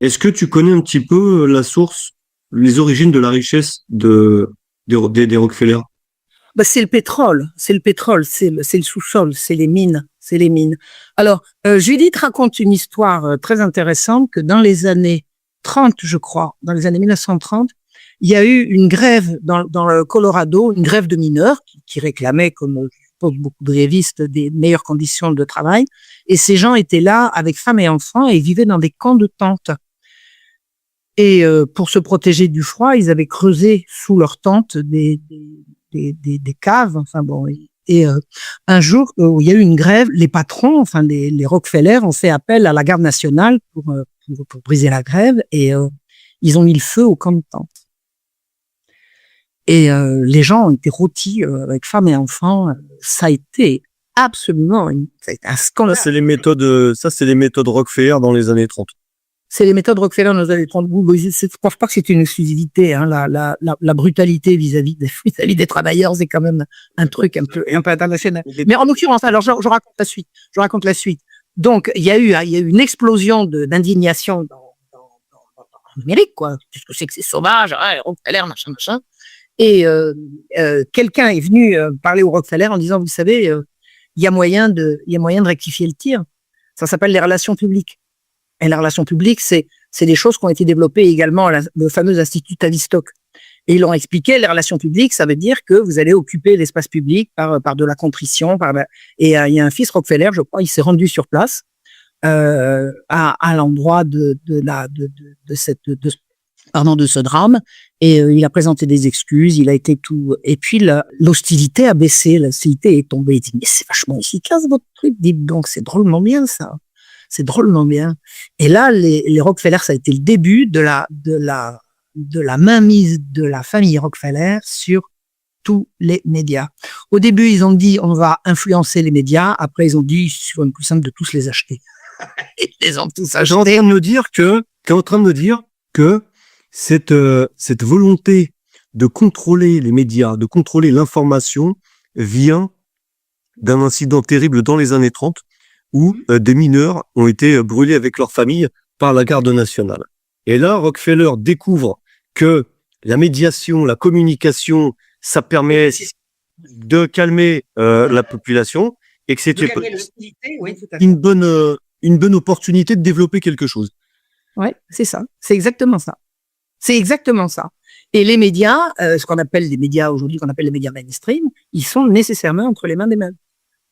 Est-ce que tu connais un petit peu la source, les origines de la richesse des Rockefeller? Bah, c'est le pétrole, c'est le sous-sol, c'est les mines, c'est les mines. Alors, Judith raconte une histoire très intéressante que dans les années 30, je crois, dans les années 1930, il y a eu une grève dans le Colorado, une grève de mineurs qui réclamait, comme je suppose beaucoup de grévistes, des meilleures conditions de travail. Et ces gens étaient là avec femmes et enfants et vivaient dans des camps de tentes. Et pour se protéger du froid, ils avaient creusé sous leurs tentes des caves. Enfin bon, et un jour où il y a eu une grève, les patrons, enfin les Rockefeller, ont fait appel à la garde nationale pour briser la grève et ils ont mis le feu au camp de tente. Et les gens ont été rôtis avec femmes et enfants. Ça a été absolument ça a été un scandale. Ça, c'est les méthodes Rockefeller dans les années 30. C'est les méthodes Rockefeller dans les années 30. Je ne pense pas que c'est une exclusivité. Hein. La brutalité vis-à-vis des travailleurs, c'est quand même un truc un peu international. Mais en l'occurrence, alors je raconte la suite. Je raconte la suite. Donc, il y a eu une explosion d'indignation en Amérique, quoi. Qu'est-ce que c'est sauvage, hein, Rockefeller, machin. Et quelqu'un est venu parler au Rockefeller en disant, vous savez, il y a moyen de rectifier le tir. Ça s'appelle les relations publiques. Et la relation publique, c'est des choses qui ont été développées également à le fameux Institut Tavistock. Et ils l'ont expliqué, les relations publiques, ça veut dire que vous allez occuper l'espace public par de la contrition. Et il y a un fils Rockefeller, je crois, il s'est rendu sur place à l'endroit de ce drame. Et il a présenté des excuses, il a été tout. Et puis l'hostilité a baissé, l'hostilité est tombée. Il dit, mais c'est vachement efficace votre truc, dites donc, c'est drôlement bien ça. C'est drôlement bien. Et là, les Rockefeller, ça a été le début de la mainmise de la famille Rockefeller sur tous les médias. Au début, ils ont dit, on va influencer les médias. Après, ils ont dit, c'est plus simple de tous les acheter. Ils les ont tous achetés. T'es en train de me dire que cette volonté de contrôler les médias, de contrôler l'information, vient d'un incident terrible dans les années 30, où des mineurs ont été brûlés avec leur famille par la garde nationale. Et là, Rockefeller découvre que la médiation, la communication, ça permet de calmer la population et que c'était une bonne opportunité de développer quelque chose. Ouais, c'est ça. C'est exactement ça. C'est exactement ça. Et les médias, ce qu'on appelle les médias aujourd'hui, qu'on appelle les médias mainstream, ils sont nécessairement entre les mains des mêmes.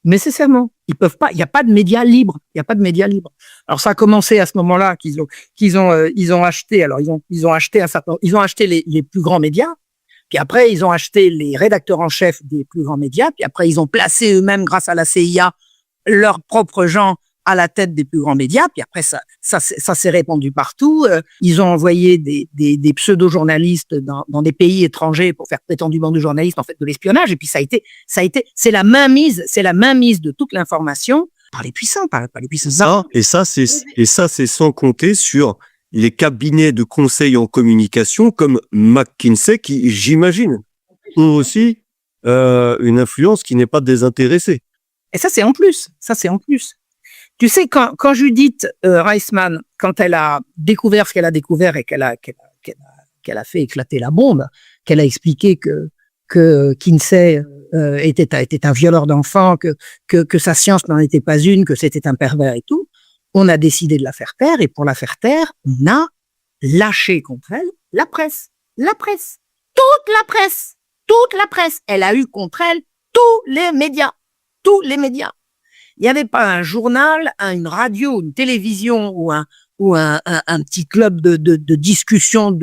Nécessairement. Ils peuvent pas, il n'y a pas de médias libres. Il n'y a pas de médias libres. Alors, ça a commencé à ce moment-là qu'ils ont acheté, alors ils ont acheté les plus grands médias. Puis après, ils ont acheté les rédacteurs en chef des plus grands médias. Puis après, ils ont placé eux-mêmes, grâce à la CIA, leurs propres gens à la tête des plus grands médias. Puis après, ça s'est répandu partout. Ils ont envoyé des pseudo-journalistes dans des pays étrangers pour faire prétendument du journalisme, en fait, de l'espionnage. Et puis c'est la mainmise de toute l'information par les puissants, par les puissants. Et ça, c'est sans compter sur les cabinets de conseil en communication comme McKinsey, qui, j'imagine, ont aussi une influence qui n'est pas désintéressée. Et ça, c'est en plus. Tu sais, quand Judith Reisman, quand elle a découvert ce qu'elle a découvert et qu'elle a fait éclater la bombe, qu'elle a expliqué que Kinsey était un violeur d'enfants, que sa science n'en était pas une, que c'était un pervers et tout, on a décidé de la faire taire, et pour la faire taire, on a lâché contre elle la presse. Toute la presse. Elle a eu contre elle tous les médias. Il n'y avait pas un journal, une radio, une télévision ou un petit club de discussion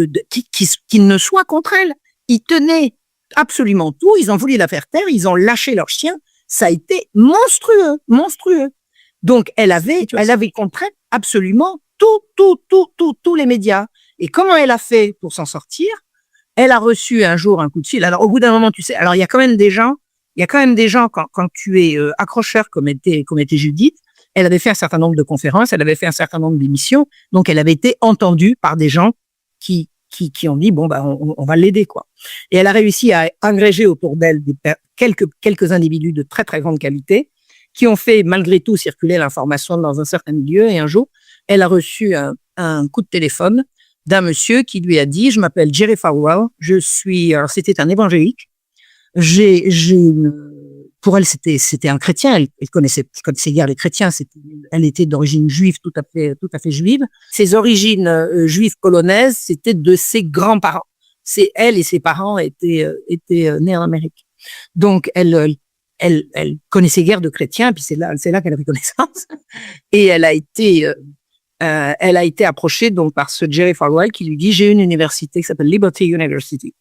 qui ne soit contre elle. Ils tenaient absolument tout. Ils ont voulu la faire taire. Ils ont lâché leurs chiens. Ça a été monstrueux. Donc, elle avait contre elle absolument tous les médias. Et comment elle a fait pour s'en sortir? Elle a reçu un jour un coup de fil. Alors, au bout d'un moment, tu sais, alors il y a quand même des gens quand tu es accrocheur comme était Judith, elle avait fait un certain nombre de conférences, elle avait fait un certain nombre d'émissions, donc elle avait été entendue par des gens qui ont dit bon bah on va l'aider quoi. Et elle a réussi à agréger autour d'elle quelques individus de très très grande qualité qui ont fait malgré tout circuler l'information dans un certain milieu. Et un jour, elle a reçu un coup de téléphone d'un monsieur qui lui a dit, je m'appelle Jerry Falwell, alors c'était un évangélique, pour elle, c'était un chrétien. Elle connaissait guère les chrétiens. Elle était d'origine juive, tout à fait juive. Ses origines juives polonaises, c'était de ses grands-parents. Elle et ses parents étaient nés en Amérique. Donc, elle connaissait guère de chrétiens, puis c'est là qu'elle a pris connaissance. Et elle a été approchée donc par ce Jerry Falwell qui lui dit, j'ai une université qui s'appelle Liberty University.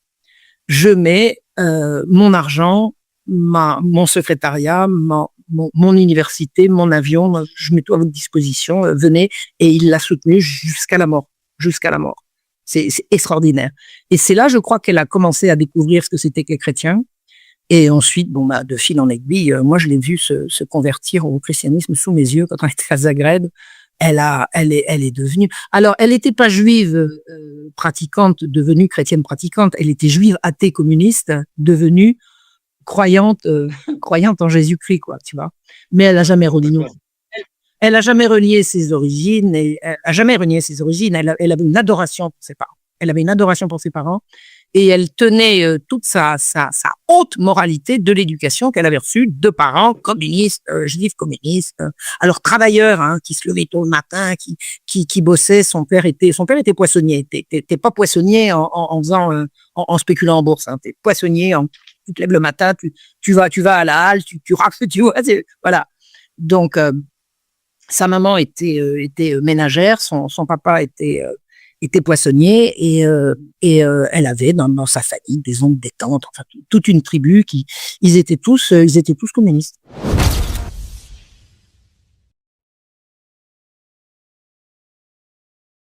Je mets mon argent, mon secrétariat, mon université, mon avion, je mets tout à votre disposition, venez. Et il l'a soutenue jusqu'à la mort. C'est extraordinaire. Et c'est là, je crois, qu'elle a commencé à découvrir ce que c'était que les chrétiens. Et ensuite, de fil en aiguille, moi, je l'ai vu se convertir au christianisme sous mes yeux quand on était à Zagreb. Elle est devenue. Alors, elle n'était pas juive pratiquante, devenue chrétienne pratiquante. Elle était juive athée communiste, devenue croyante en Jésus-Christ, quoi, tu vois. Mais elle a jamais renié. Elle a jamais renié ses origines. Elle avait une adoration pour ses parents. Et elle tenait toute sa haute moralité de l'éducation qu'elle avait reçue de parents communistes, juifs communistes, alors travailleurs, qui se levaient tôt le matin, qui bossaient. Son père était poissonnier. T'es pas poissonnier en spéculant en bourse. T'es poissonnier. Tu te lèves le matin, tu vas à la halle, tu raques, tu vois, voilà. Donc sa maman était ménagère, son papa était poissonnier et elle avait dans sa famille des oncles, des tantes, enfin toute une tribu ils étaient tous communistes.